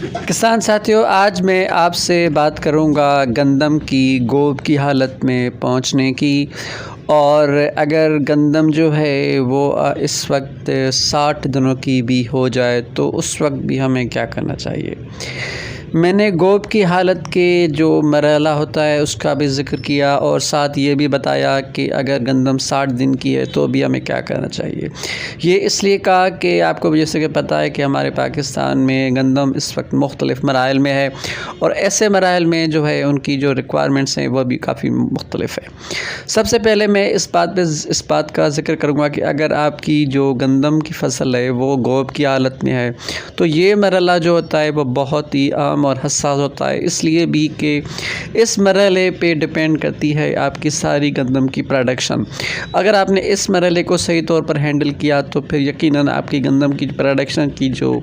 کسان ساتھیوں، آج میں آپ سے بات کروں گا گندم کی گوب کی حالت میں پہنچنے کی، اور اگر گندم جو ہے وہ اس وقت 60 دنوں کی بھی ہو جائے تو اس وقت بھی ہمیں کیا کرنا چاہیے۔ میں نے گوب کی حالت کے جو مرحلہ ہوتا ہے اس کا بھی ذکر کیا، اور ساتھ یہ بھی بتایا کہ اگر گندم 60 دن کی ہے تو بھی ہمیں کیا کرنا چاہیے۔ یہ اس لیے کہا کہ آپ کو جیسے کہ پتہ ہے کہ ہمارے پاکستان میں گندم اس وقت مختلف مراحل میں ہے، اور ایسے مراحل میں جو ہے ان کی جو ریکوائرمنٹس ہیں وہ بھی کافی مختلف ہے۔ سب سے پہلے میں اس بات کا ذکر کروں گا کہ اگر آپ کی جو گندم کی فصل ہے وہ گوب کی حالت میں ہے تو یہ مرحلہ جو ہوتا ہے وہ بہت ہی اہم اور حساس ہوتا ہے، اس لیے بھی کہ اس مرحلے پہ ڈیپینڈ کرتی ہے آپ کی ساری گندم کی پروڈکشن۔ اگر آپ نے اس مرحلے کو صحیح طور پر ہینڈل کیا تو پھر یقیناً آپ کی گندم کی پروڈکشن کی جو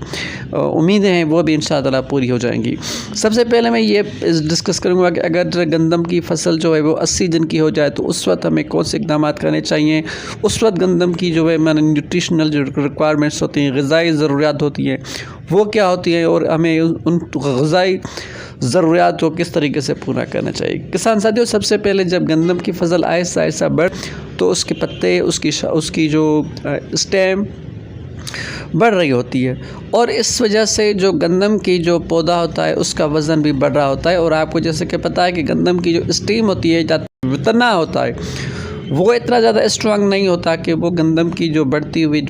امیدیں ہیں وہ بھی انشاءاللہ پوری ہو جائیں گی۔ سب سے پہلے میں یہ ڈسکس کروں گا کہ اگر گندم کی فصل جو ہے وہ 80 دن کی ہو جائے تو اس وقت ہمیں کون سے اقدامات کرنے چاہیے۔ اس وقت گندم کی جو ہے نیوٹریشنل جو ریکوائرمنٹس ہوتی ہیں، غذائی ضروریات ہوتی ہیں، وہ کیا ہوتی ہیں، اور ہمیں ان غذائی ضروریات کو کس طریقے سے پورا کرنا چاہیے۔ کسان ساتھیوں، سب سے پہلے جب گندم کی فصل آہستہ آہستہ بڑھ تو اس کے پتے، اس کی جو اسٹیم بڑھ رہی ہوتی ہے، اور اس وجہ سے جو گندم کی جو پودا ہوتا ہے اس کا وزن بھی بڑھ رہا ہوتا ہے۔ اور آپ کو جیسے کہ پتہ ہے کہ گندم کی جو اسٹیم ہوتی ہے، تنا ہوتا ہے، وہ اتنا زیادہ اسٹرانگ نہیں ہوتا کہ وہ گندم کی جو بڑھتے ہوئے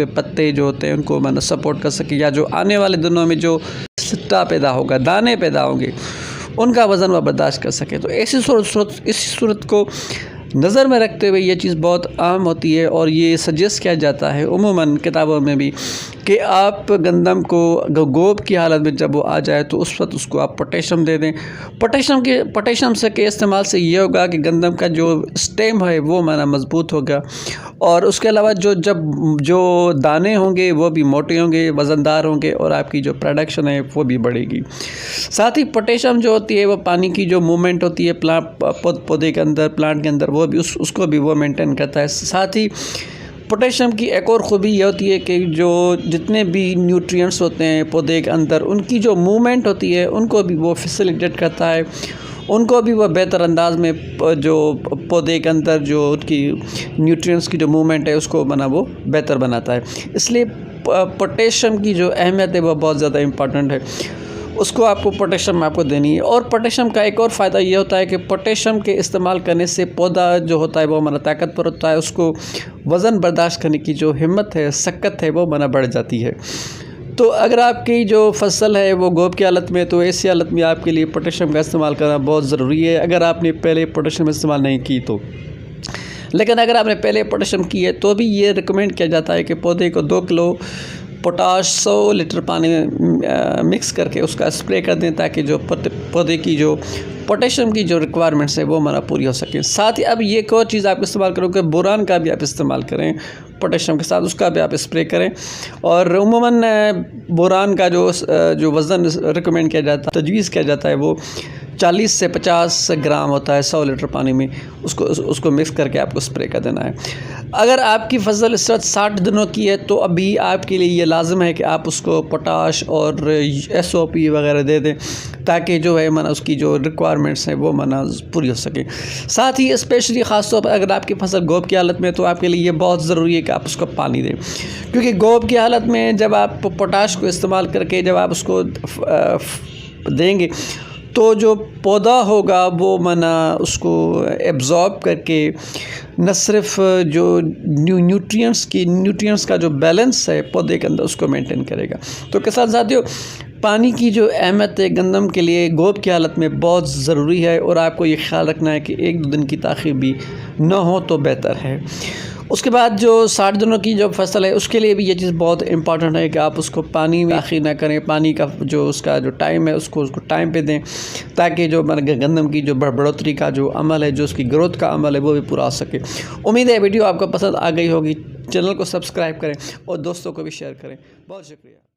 پتے جو ہوتے ہیں ان کو سپورٹ کر سکے، یا جو آنے والے دنوں میں جو سٹا پیدا ہوگا، دانے پیدا ہوں گے، ان کا وزن وہ برداشت کر سکے۔ تو ایسی صورت کو نظر میں رکھتے ہوئے یہ چیز بہت اہم ہوتی ہے، اور یہ سجیسٹ کیا جاتا ہے عموماً کتابوں میں بھی کہ آپ گندم کو گوب کی حالت میں جب وہ آ جائے تو اس وقت اس کو آپ پوٹیشیم دے دیں۔ پوٹیشیم کے استعمال سے یہ ہوگا کہ گندم کا جو اسٹیم ہے وہ مضبوط ہوگا، اور اس کے علاوہ جو دانے ہوں گے وہ بھی موٹے ہوں گے، وزندار ہوں گے، اور آپ کی جو پروڈکشن ہے وہ بھی بڑھے گی۔ ساتھ ہی پوٹیشیم جو ہوتی ہے وہ پانی کی جو موومنٹ ہوتی ہے پودے کے اندر، پلانٹ کے اندر، وہ بھی اس کو بھی وہ مینٹین کرتا ہے۔ ساتھ ہی پوٹیشیم کی ایک اور خوبی یہ ہوتی ہے کہ جو جتنے بھی نیوٹرینٹس ہوتے ہیں پودے کے اندر، ان کی جو موومنٹ ہوتی ہے ان کو بھی وہ فیسیلیٹیٹ کرتا ہے، ان کو بھی وہ بہتر انداز میں جو پودے کے اندر جو ان کی نیوٹرینٹس کی جو موومنٹ ہے اس کو وہ بہتر بناتا ہے۔ اس لیے پوٹیشیم کی جو اہمیت ہے وہ بہت زیادہ امپورٹنٹ ہے، اس کو آپ کو پوٹیشیم آپ کو دینی ہے۔ اور پوٹیشیم کا ایک اور فائدہ یہ ہوتا ہے کہ پوٹیشیم کے استعمال کرنے سے پودا جو ہوتا ہے وہ طاقتور ہوتا ہے، اس کو وزن برداشت کرنے کی جو ہمت ہے، سکت ہے، وہ بڑھ جاتی ہے۔ تو اگر آپ کی جو فصل ہے وہ گوب کی حالت میں، تو ایسی حالت میں آپ کے لیے پوٹیشیم کا استعمال کرنا بہت ضروری ہے، اگر آپ نے پہلے پوٹیشیم استعمال نہیں کی تو۔ لیکن اگر آپ نے پہلے پوٹیشیم کی ہے تو بھی یہ ریکمینڈ کیا جاتا ہے کہ پودے کو 2 کلو پوٹاش 100 لیٹر پانی میں مکس کر کے اس کا اسپرے کر دیں، تاکہ جو پودے کی جو پوٹیشیم کی جو ریکوائرمنٹس ہے وہ پوری ہو سکیں۔ ساتھ ہی اب یہ ایک اور چیز آپ استعمال کرو کہ بوران کا بھی آپ استعمال کریں، پوٹیشیم کے ساتھ اس کا بھی آپ اسپرے کریں۔ اور عموماً بوران کا جو وزن ریکمینڈ کیا جاتا ہے، تجویز کیا جاتا ہے، وہ 40 سے 50 گرام ہوتا ہے 100 لیٹر پانی میں، اس کو مکس کر کے آپ کو اسپرے کر دینا ہے۔ اگر آپ کی فصل اس وقت 60 دنوں کی ہے تو ابھی آپ کے لیے یہ لازم ہے کہ آپ اس کو پوٹاش اور SOP وغیرہ دے دیں، تاکہ جو ہے اس کی جو ریکوائرمنٹس ہیں وہ پوری ہو سکیں۔ ساتھ ہی اسپیشلی خاص طور پر اگر آپ کی فصل گوب کی حالت میں، تو آپ کے لیے یہ بہت ضروری ہے کہ آپ اس کو پانی دیں، کیونکہ گوب کی حالت میں جب آپ پوٹاش کو استعمال کر کے جب آپ اس کو دیں گے تو جو پودا ہوگا وہ اس کو ایبزارب کر کے نہ صرف جو نیوٹرینٹس کا جو بیلنس ہے پودے کے اندر اس کو مینٹین کرے گا۔ تو کسان ساتھیوں، پانی کی جو اہمیت ہے گندم کے لیے گوب کی حالت میں بہت ضروری ہے، اور آپ کو یہ خیال رکھنا ہے کہ 1-2 دن کی تاخیر بھی نہ ہو تو بہتر ہے۔ اس کے بعد جو 60 دنوں کی جو فصل ہے اس کے لیے بھی یہ چیز بہت امپورٹنٹ ہے کہ آپ اس کو پانی میں تاخیر نہ کریں، پانی کا اس کا جو ٹائم ہے اس کو ٹائم پہ دیں، تاکہ جو گندم کی جو بڑھوتری کا جو عمل ہے، جو اس کی گروتھ کا عمل ہے، وہ بھی پورا ہو سکے۔ امید ہے ویڈیو آپ کو پسند آ گئی ہوگی، چینل کو سبسکرائب کریں اور دوستوں کو بھی شیئر کریں۔ بہت شکریہ۔